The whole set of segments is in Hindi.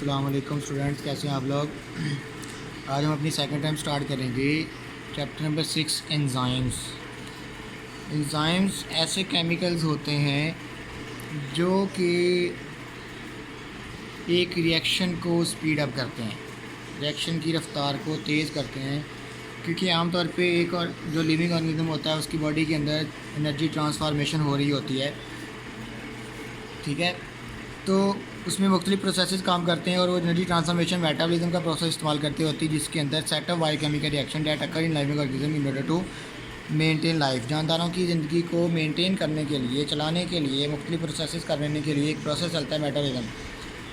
अस्सलाम वालेकुम स्टूडेंट्स, कैसे हैं आप लोग। आज हम अपनी सेकंड टाइम स्टार्ट करेंगे चैप्टर नंबर 6 एंजाइम्स। एंजाइम्स ऐसे केमिकल्स होते हैं जो कि एक रिएक्शन को स्पीड अप करते हैं, रिएक्शन की रफ्तार को तेज़ करते हैं, क्योंकि आमतौर पे एक और जो लिविंग ऑर्गेनिज्म होता है उसकी बॉडी के अंदर एनर्जी ट्रांसफॉर्मेशन हो रही होती है, ठीक है। तो उसमें मुख्तलिफ प्रोसेसेस काम करते हैं और वो एनर्जी ट्रांसफॉर्मेशन मेटाबॉलिज्म का प्रोसेस इस्तेमाल करती होती है, जिसके अंदर set of biochemical reaction that occur in living organism in order to maintain life. जानदारों की ज़िंदगी को मेंटेन करने के लिए, चलाने के लिए, मुख्तलिफ प्रोसेसेस करने के लिए एक प्रोसेस चलता है मेटाबॉलिज्म,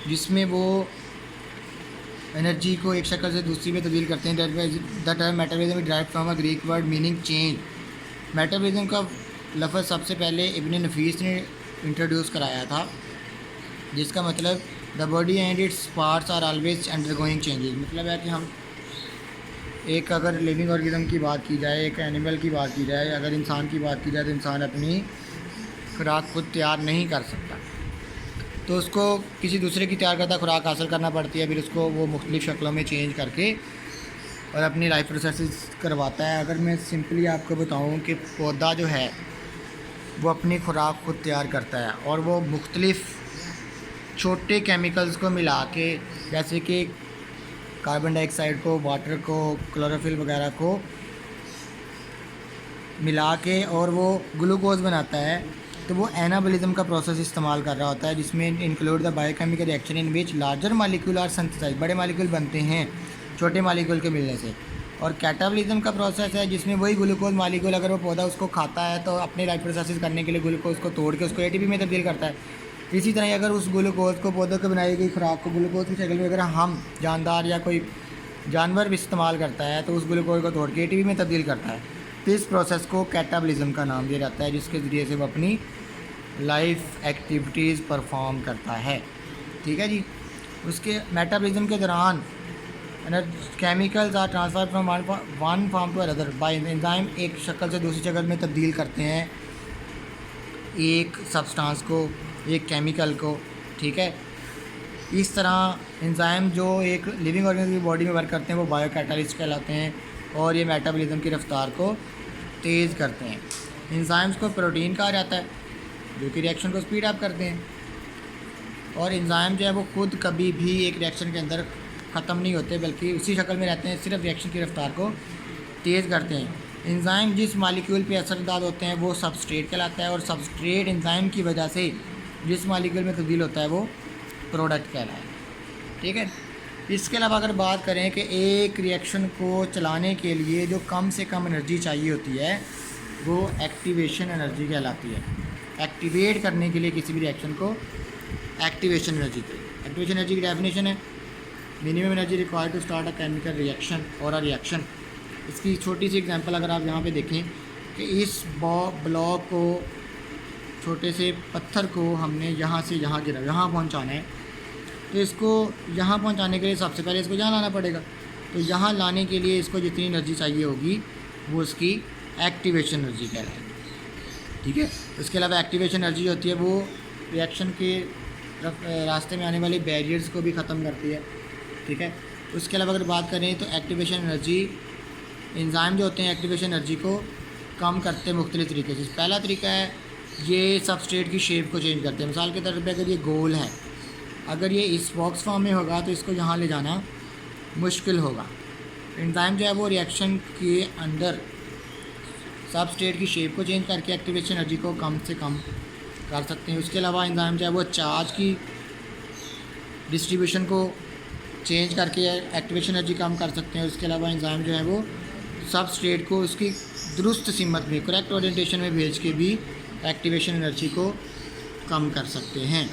जिसमें वो एनर्जी को एक शक्ल से दूसरी में तब्दील करते हैं। The term metabolism is derived from a Greek word meaning change. Metabolism का लफ्ज़ सबसे पहले इब्न नफीस ने इंट्रोड्यूस कराया था, जिसका मतलब the body and its parts are always undergoing changes. मतलब है कि हम एक अगर लिविंग ऑर्गेनिज्म की बात की जाए, एक एनिमल की बात की जाए, अगर इंसान की बात की जाए तो इंसान अपनी खुराक खुद तैयार नहीं कर सकता, तो उसको किसी दूसरे की तैयार करता खुराक हासिल करना पड़ती है, फिर उसको वो मुख्तलिफ़ शक्लों में चेंज करके और अपनी लाइफ प्रोसेस करवाता है। अगर मैं सिंपली आपको बताऊं कि पौधा जो है वो अपनी खुराक खुद तैयार करता है और वो मुख्तलिफ़ छोटे केमिकल्स को मिला के, जैसे कि कार्बन डाइऑक्साइड को, वाटर को, क्लोरोफिल वगैरह को मिला के और वो ग्लूकोज बनाता है, तो वो एनाबॉलिज्म का प्रोसेस इस्तेमाल कर रहा होता है, जिसमें include the biochemical reaction in which larger molecule are synthesized. बड़े मालिक्यूल बनते हैं छोटे मालिक्यूल के मिलने से। और कैटाबॉलिज्म का प्रोसेस है जिसमें वही ग्लूकोज मालिक्यूल, अगर वो पौधा उसको खाता है तो अपने लाइफ प्रोसेस करने के लिए ग्लूकोज को तोड़ के उसको एटीपी में तब्दील करता है। इसी तरह अगर उस ग्लूकोज को, पौधों को बनाई गई खुराक को ग्लूकोज की शक्ल में अगर हम जानदार या कोई जानवर भी इस्तेमाल करता है तो उस ग्लूकोज को तोड़ के एटीपी में तब्दील करता है। तो इस प्रोसेस को कैटाबॉलिज्म का नाम दिया जाता है, जिसके ज़रिए से वो अपनी लाइफ एक्टिविटीज़ परफॉर्म करता है, ठीक है जी। उसके मेटाबॉलिज्म के दौरान chemicals are transfer from one form to other by enzyme. एक शक्ल से दूसरी शक्ल में तब्दील करते हैं एक सब्सटेंस को, एक केमिकल को, ठीक है। इस तरह एंजाइम जो एक लिविंग ऑर्गेनिज्म की बॉडी में वर्क करते हैं वो बायोकैटालिस्ट कहलाते हैं और ये मेटाबॉलिज्म की रफ्तार को तेज़ करते हैं। एंजाइम्स को प्रोटीन कहा जाता है जो कि रिएक्शन को स्पीड अप करते हैं, और एंजाइम जो है वो खुद कभी भी एक रिएक्शन के अंदर ख़त्म नहीं होते, बल्कि उसी शक्ल में रहते हैं, सिर्फ रिएक्शन की रफ्तार को तेज़ करते हैं। एंजाइम जिस मालिक्यूल पे असरअंदाज होते हैं वो सबस्ट्रेट कहलाता है, और सबस्ट्रेट एंजाइम की वजह से जिस मालिक्यूल में तब्दील होता है वो प्रोडक्ट कहलाता है, ठीक है। इसके अलावा अगर बात करें कि एक रिएक्शन को चलाने के लिए जो कम से कम एनर्जी चाहिए होती है वो एक्टिवेशन एनर्जी कहलाती है। एक्टिवेट करने के लिए किसी भी रिएक्शन को एक्टिवेशन एनर्जी चाहिए। एक्टिवेशन एनर्जी की डेफिनेशन है minimum energy required to start a chemical reaction और अ रिएक्शन। इसकी छोटी सी एग्जांपल अगर आप यहाँ पे देखें कि इस ब्लॉक को, छोटे से पत्थर को हमने यहाँ से यहाँ गिरा, यहाँ पहुँचाना है, तो इसको यहाँ पहुँचाने के लिए सबसे पहले इसको यहाँ लाना पड़ेगा। तो यहाँ लाने के लिए इसको जितनी एनर्जी चाहिए होगी वो उसकी एक्टिवेशन एनर्जी कहलाएगी, ठीक है। इसके अलावा एक्टिवेशन एनर्जी होती है वो रिएक्शन के रास्ते में आने वाले बैरियर्स को भी ख़त्म करती है, ठीक है। उसके अलावा अगर बात करें तो एक्टिवेशन एनर्जी, एंजाइम जो होते हैं एक्टिवेशन एनर्जी को कम करते हैं मुख्तलिफ तरीके से। पहला तरीका है ये सबस्ट्रेट की शेप को चेंज करते हैं। मिसाल के तौर पे अगर ये गोल है, अगर ये इस बॉक्स फॉर्म में होगा तो इसको यहाँ ले जाना मुश्किल होगा। एंजाइम जो है वो रिएक्शन के अंदर सबस्ट्रेट की शेप को चेंज करके एक्टिवेशन एनर्जी को कम से कम कर सकते हैं। उसके अलावा एंजाइम जो है वो चार्ज की डिस्ट्रीब्यूशन को चेंज करके एक्टिवेशन एनर्जी कम कर सकते हैं। उसके अलावा एंजाइम जो है वो सबस्ट्रेट को उसकी दुरुस्त सीमत में, करेक्ट ओरिएंटेशन में भेज के भी एक्टिवेशन एनर्जी को कम कर सकते हैं।